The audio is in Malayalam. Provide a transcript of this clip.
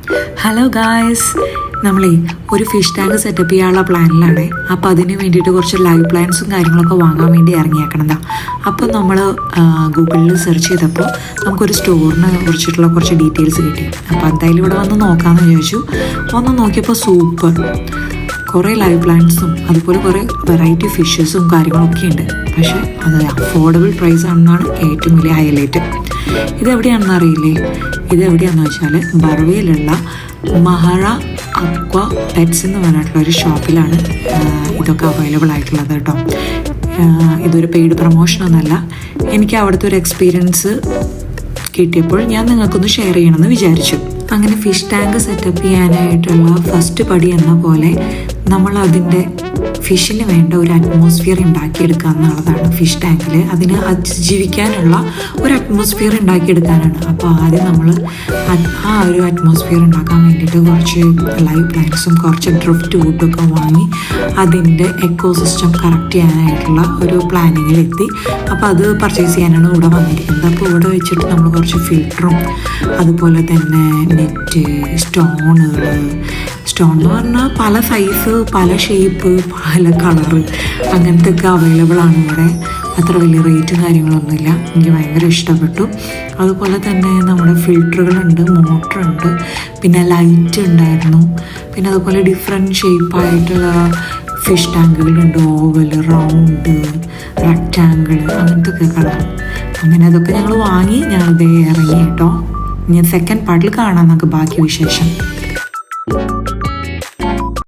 ഹലോ ഗായ്സ്, നമ്മളെ ഒരു ഫിഷ് ടാങ്ക് സെറ്റപ്പ് ചെയ്യാനുള്ള പ്ലാനിലാണ്. അപ്പോൾ അതിന് വേണ്ടിയിട്ട് കുറച്ച് ലൈവ് പ്ലാന്റ്സും കാര്യങ്ങളൊക്കെ വാങ്ങാൻ വേണ്ടി ഇറങ്ങിയേക്കണതാ. അപ്പോൾ നമ്മൾ ഗൂഗിളിൽ സെർച്ച് ചെയ്തപ്പോൾ നമുക്കൊരു സ്റ്റോറിനെ കുറിച്ചിട്ടുള്ള കുറച്ച് ഡീറ്റെയിൽസ് കിട്ടി. അപ്പോൾ എന്തായാലും ഇവിടെ വന്ന് നോക്കാമെന്ന് വിചാരിച്ചു. ഒന്ന് നോക്കിയപ്പോൾ സൂപ്പർ, കുറേ ലൈവ് പ്ലാന്റ്സും അതുപോലെ കുറേ വെറൈറ്റി ഫിഷസും കാര്യങ്ങളൊക്കെ ഉണ്ട്. പക്ഷേ അത് അഫോർഡബിൾ പ്രൈസ് ആണെന്നാണ് ഏറ്റവും വലിയ ഹൈലൈറ്റ്. ഇതെവിടെയാണെന്ന് അറിയില്ലേ? ഇതെവിടെയാണെന്ന് വെച്ചാൽ ബർവയിലുള്ള മഹാറ അക്വ പെറ്റ്സ് എന്ന് പറഞ്ഞിട്ടുള്ള ഒരു ഷോപ്പിലാണ് ഇതൊക്കെ അവൈലബിൾ ആയിട്ടുള്ളത് കേട്ടോ. ഇതൊരു പെയ്ഡ് പ്രൊമോഷനൊന്നുമല്ല. എനിക്ക് അവിടുത്തെ ഒരു എക്സ്പീരിയൻസ് കിട്ടിയപ്പോൾ ഞാൻ നിങ്ങൾക്കൊന്ന് ഷെയർ ചെയ്യണമെന്ന് വിചാരിച്ചു. അങ്ങനെ ഫിഷ് ടാങ്ക് സെറ്റപ്പ് ചെയ്യാനായിട്ടുള്ള ഫസ്റ്റ് പടി എന്ന പോലെ നമ്മൾ അതിൻ്റെ ഫിഷിന് വേണ്ട ഒരു അറ്റ്മോസ്ഫിയർ ഉണ്ടാക്കിയെടുക്കുക എന്നുള്ളതാണ്. ഫിഷ് ടാങ്കിൽ അതിന് അതിജീവിക്കാനുള്ള ഒരു അറ്റ്മോസ്ഫിയർ ഉണ്ടാക്കിയെടുക്കാനാണ്. അപ്പോൾ ആദ്യം നമ്മൾ ആ ഒരു അറ്റ്മോസ്ഫിയർ ഉണ്ടാക്കാൻ വേണ്ടിയിട്ട് കുറച്ച് ലൈവ് പ്ലാന്റ്സും കുറച്ച് ഡ്രിഫ്റ്റ് വുഡൊക്കെ വാങ്ങി അതിൻ്റെ എക്കോസിസ്റ്റം കറക്റ്റ് ചെയ്യാനായിട്ടുള്ള ഒരു പ്ലാനിങ്ങിലെത്തി. അപ്പോൾ അത് പർച്ചേസ് ചെയ്യാനാണ് ഇവിടെ വന്നിരിക്കുന്നത്. അപ്പോൾ ഇവിടെ വെച്ചിട്ട് നമ്മൾ കുറച്ച് ഫിൽറ്ററും അതുപോലെ തന്നെ നെറ്റ്, സ്റ്റോൺ എന്ന് പറഞ്ഞാൽ പല സൈസ്, പല ഷേപ്പ്, പല കളറ്, അങ്ങനത്തെ ഒക്കെ അവൈലബിൾ ആണ് ഇവിടെ. അത്ര വലിയ റേറ്റും കാര്യങ്ങളൊന്നുമില്ല. എനിക്ക് ഭയങ്കര ഇഷ്ടപ്പെട്ടു. അതുപോലെ തന്നെ നമ്മുടെ ഫിൽറ്ററുകളുണ്ട്, മോട്ടറുണ്ട്, പിന്നെ ലൈറ്റ് ഉണ്ടായിരുന്നു. പിന്നെ അതുപോലെ ഡിഫറെൻറ്റ് ഷേപ്പായിട്ടുള്ള ഫിഷ് ടാങ്കുകളുണ്ട്, ഓവൽ, റൗണ്ട്, റെക്റ്റാങ്കിൾ, അങ്ങനത്തെ ഒക്കെ കളർ. അങ്ങനെ അതൊക്കെ ഞങ്ങൾ വാങ്ങി ഞങ്ങളിതേ ഇറങ്ങി കേട്ടോ. ഞാൻ സെക്കൻഡ് പാർട്ടിൽ കാണാം നമുക്ക് ബാക്കി വിശേഷം.